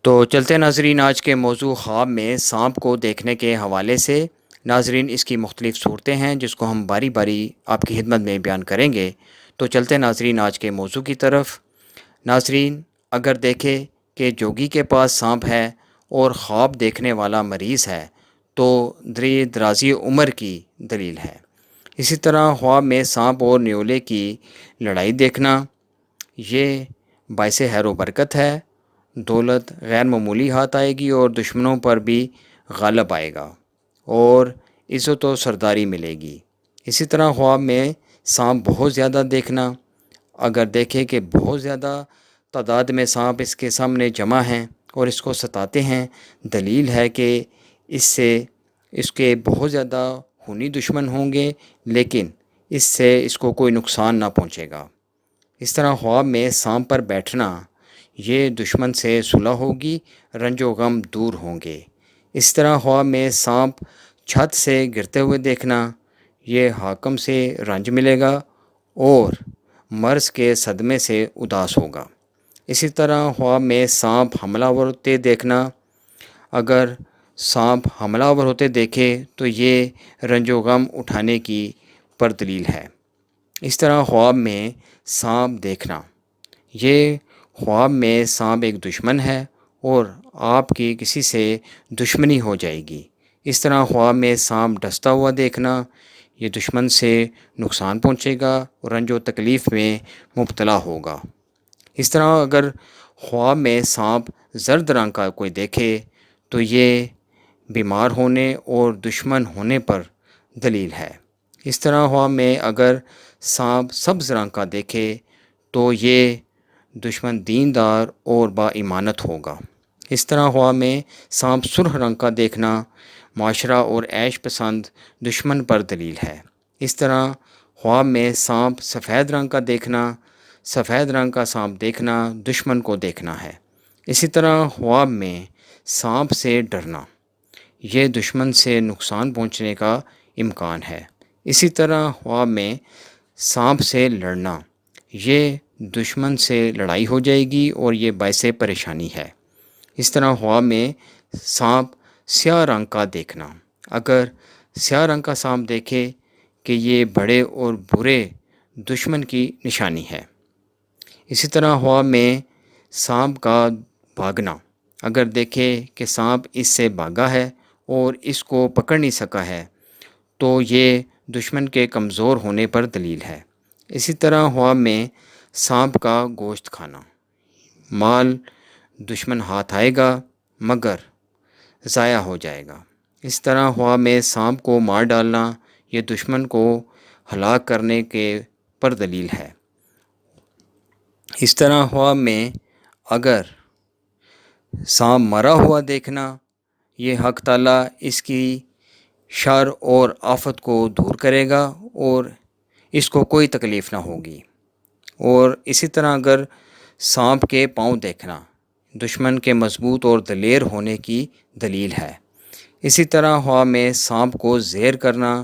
تو چلتے ناظرین آج کے موضوع خواب میں سانپ کو دیکھنے کے حوالے سے ناظرین اس کی مختلف صورتیں ہیں جس کو ہم باری باری آپ کی خدمت میں بیان کریں گے۔ تو چلتے ناظرین آج کے موضوع کی طرف۔ ناظرین اگر دیکھے کہ جوگی کے پاس سانپ ہے اور خواب دیکھنے والا مریض ہے تو درازی عمر کی دلیل ہے۔ اسی طرح خواب میں سانپ اور نیولے کی لڑائی دیکھنا یہ باعث خیر و برکت ہے، دولت غیر معمولی ہاتھ آئے گی اور دشمنوں پر بھی غالب آئے گا اور عزت و سرداری ملے گی۔ اسی طرح خواب میں سانپ بہت زیادہ دیکھنا، اگر دیکھے کہ بہت زیادہ تعداد میں سانپ اس کے سامنے جمع ہیں اور اس کو ستاتے ہیں، دلیل ہے کہ اس کے بہت زیادہ خونی دشمن ہوں گے، لیکن اس سے اس کو کوئی نقصان نہ پہنچے گا۔ اس طرح خواب میں سانپ پر بیٹھنا یہ دشمن سے صلح ہوگی، رنج و غم دور ہوں گے۔ اس طرح خواب میں سانپ چھت سے گرتے ہوئے دیکھنا یہ حاکم سے رنج ملے گا اور مرض کے صدمے سے اداس ہوگا۔ اسی طرح خواب میں سانپ حملہ آور ہوتے دیکھنا، اگر سانپ حملہ آور ہوتے دیکھے تو یہ رنج و غم اٹھانے کی پر دلیل ہے۔ اس طرح خواب میں سانپ دیکھنا یہ خواب میں سانپ ایک دشمن ہے اور آپ کی کسی سے دشمنی ہو جائے گی۔ اس طرح خواب میں سانپ ڈستا ہوا دیکھنا یہ دشمن سے نقصان پہنچے گا اور رنج و تکلیف میں مبتلا ہوگا۔ اس طرح اگر خواب میں سانپ زرد رنگ کا کوئی دیکھے تو یہ بیمار ہونے اور دشمن ہونے پر دلیل ہے۔ اس طرح خواب میں اگر سانپ سبز رنگ کا دیکھے تو یہ دشمن دیندار اور با ایمانت ہوگا۔ اس طرح خواب میں سانپ سرخ رنگ کا دیکھنا معاشرہ اور عیش پسند دشمن پر دلیل ہے۔ اس طرح خواب میں سانپ سفید رنگ کا دیکھنا، سفید رنگ کا سانپ دیکھنا دشمن کو دیکھنا ہے۔ اسی طرح خواب میں سانپ سے ڈرنا یہ دشمن سے نقصان پہنچنے کا امکان ہے۔ اسی طرح خواب میں سانپ سے لڑنا یہ دشمن سے لڑائی ہو جائے گی اور یہ باعث پریشانی ہے۔ اس طرح خواب میں سانپ سیاہ رنگ کا دیکھنا، اگر سیاہ رنگ کا سانپ دیکھے کہ یہ بڑے اور برے دشمن کی نشانی ہے۔ اسی طرح خواب میں سانپ کا بھاگنا، اگر دیکھے کہ سانپ اس سے بھاگا ہے اور اس کو پکڑ نہیں سکا ہے تو یہ دشمن کے کمزور ہونے پر دلیل ہے۔ اسی طرح خواب میں سانپ کا گوشت کھانا، مال دشمن ہاتھ آئے گا مگر ضائع ہو جائے گا۔ اس طرح خواب میں سانپ کو مار ڈالنا یہ دشمن کو ہلاک کرنے کے پر دلیل ہے۔ اس طرح خواب میں اگر سانپ مرا ہوا دیکھنا یہ حق تعالیٰ اس کی شر اور آفت کو دور کرے گا اور اس کو کوئی تکلیف نہ ہوگی۔ اور اسی طرح اگر سانپ کے پاؤں دیکھنا دشمن کے مضبوط اور دلیر ہونے کی دلیل ہے۔ اسی طرح خواب میں سانپ کو زیر کرنا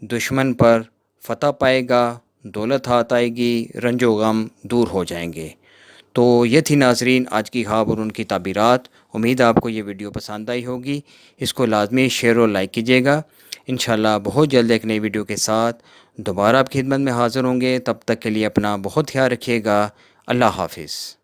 دشمن پر فتح پائے گا، دولت ہاتھ آئے گی، رنج و غم دور ہو جائیں گے۔ تو یہ تھی ناظرین آج کی خواب اور ان کی تعبیرات۔ امید آپ کو یہ ویڈیو پسند آئی ہوگی، اس کو لازمی شیئر اور لائک کیجیے گا۔ انشاءاللہ بہت جلد ایک نئی ویڈیو کے ساتھ دوبارہ آپ کی خدمت میں حاضر ہوں گے، تب تک کے لیے اپنا بہت خیال رکھیے گا۔ اللہ حافظ۔